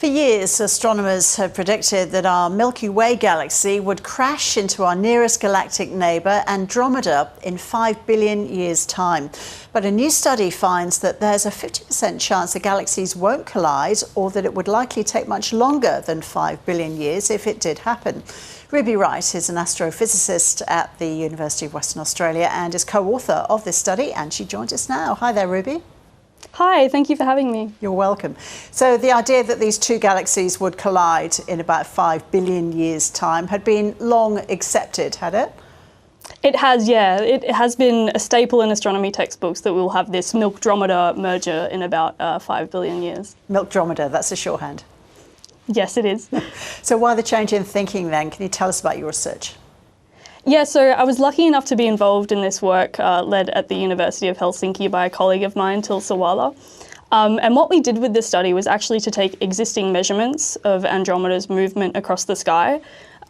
For years, astronomers have predicted that our Milky Way galaxy would crash into our nearest galactic neighbour, Andromeda, in 5 billion years' time. But a new study finds that there's a 50% chance the galaxies won't collide, or that it would likely take much longer than 5 billion years if it did happen. Ruby Wright is an astrophysicist at the University of Western Australia and is co-author of this study, and she joins us now. Hi there, Ruby. Hi, thank you for having me. You're welcome. So the idea that these two galaxies would collide in about 5 billion years' time had been long accepted, had it? It has, yeah. It has been a staple in astronomy textbooks that we'll have this Milkdromeda merger in about 5 billion years. Milkdromeda, that's a shorthand. Yes, it is. So why the change in thinking then? Can you tell us about your research? Yeah, so I was lucky enough to be involved in this work led at the University of Helsinki by a colleague of mine, Til Sawala. And what we did with this study was actually to take existing measurements of Andromeda's movement across the sky,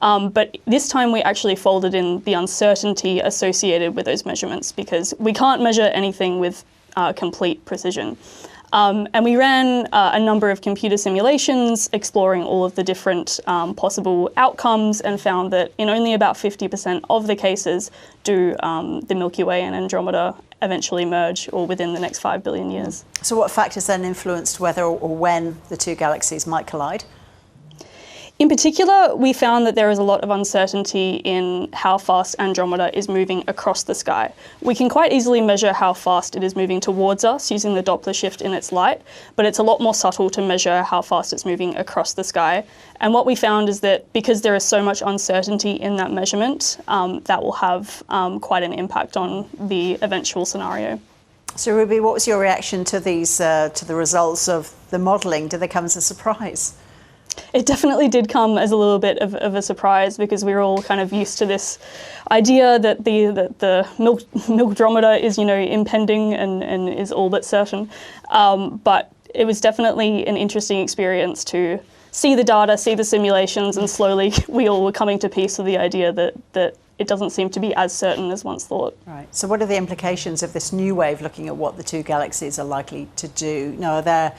but this time we actually folded in the uncertainty associated with those measurements because we can't measure anything with complete precision. And we ran a number of computer simulations exploring all of the different possible outcomes and found that in only about 50% of the cases do the Milky Way and Andromeda eventually merge, or within the next 5 billion years. So what factors then influenced whether or when the two galaxies might collide? In particular, we found that there is a lot of uncertainty in how fast Andromeda is moving across the sky. We can quite easily measure how fast it is moving towards us using the Doppler shift in its light, but it's a lot more subtle to measure how fast it's moving across the sky. And what we found is that because there is so much uncertainty in that measurement, that will have quite an impact on the eventual scenario. So Ruby, what was your reaction to these, to the results of the modelling? Did they come as a surprise? It definitely did come as a little bit of a surprise because we were all kind of used to this idea that the Milkdromeda is, impending and is all but certain. But it was definitely an interesting experience to see the data, see the simulations, and slowly we all were coming to peace with the idea that it doesn't seem to be as certain as once thought. Right. So what are the implications of this new way of looking at what the two galaxies are likely to do? Are there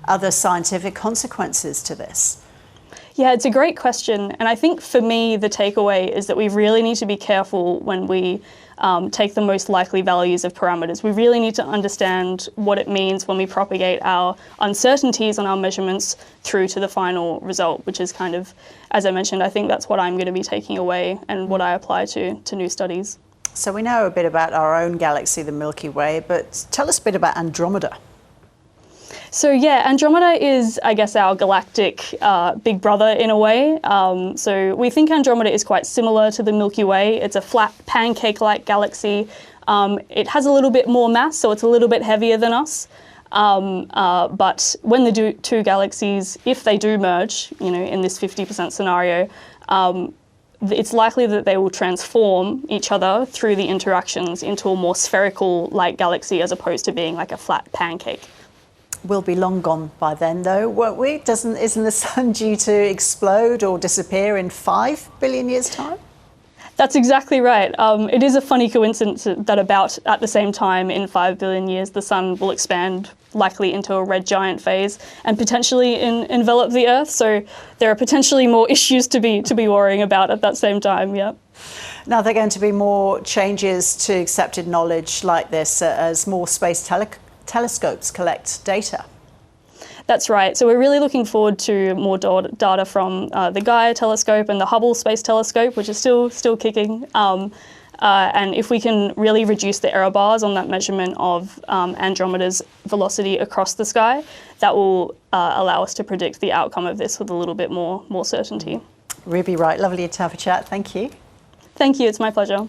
other scientific consequences to this? Yeah, it's a great question. And I think for me, the takeaway is that we really need to be careful when we take the most likely values of parameters. We really need to understand what it means when we propagate our uncertainties on our measurements through to the final result, which is kind of, as I mentioned, I think that's what I'm going to be taking away and what I apply to new studies. So we know a bit about our own galaxy, the Milky Way, but tell us a bit about Andromeda. So yeah, Andromeda is, I guess, our galactic big brother in a way. So we think Andromeda is quite similar to the Milky Way. It's a flat pancake-like galaxy. It has a little bit more mass, so it's a little bit heavier than us. But when the two galaxies, if they do merge, in this 50% scenario, it's likely that they will transform each other through the interactions into a more spherical-like galaxy as opposed to being like a flat pancake. We'll be long gone by then, though, won't we? Isn't the sun due to explode or disappear in 5 billion years' time? That's exactly right. It is a funny coincidence that about at the same time in 5 billion years, the sun will expand likely into a red giant phase and potentially envelop the Earth. So there are potentially more issues to be worrying about at that same time, yeah. Now, there are going to be more changes to accepted knowledge like this as more space telescopes collect data. That's right. So we're really looking forward to more data from the Gaia telescope and the Hubble Space Telescope, which is still kicking. And if we can really reduce the error bars on that measurement of Andromeda's velocity across the sky, that will allow us to predict the outcome of this with a little bit more certainty. Ruby Wright, lovely to have a chat. Thank you. Thank you. It's my pleasure.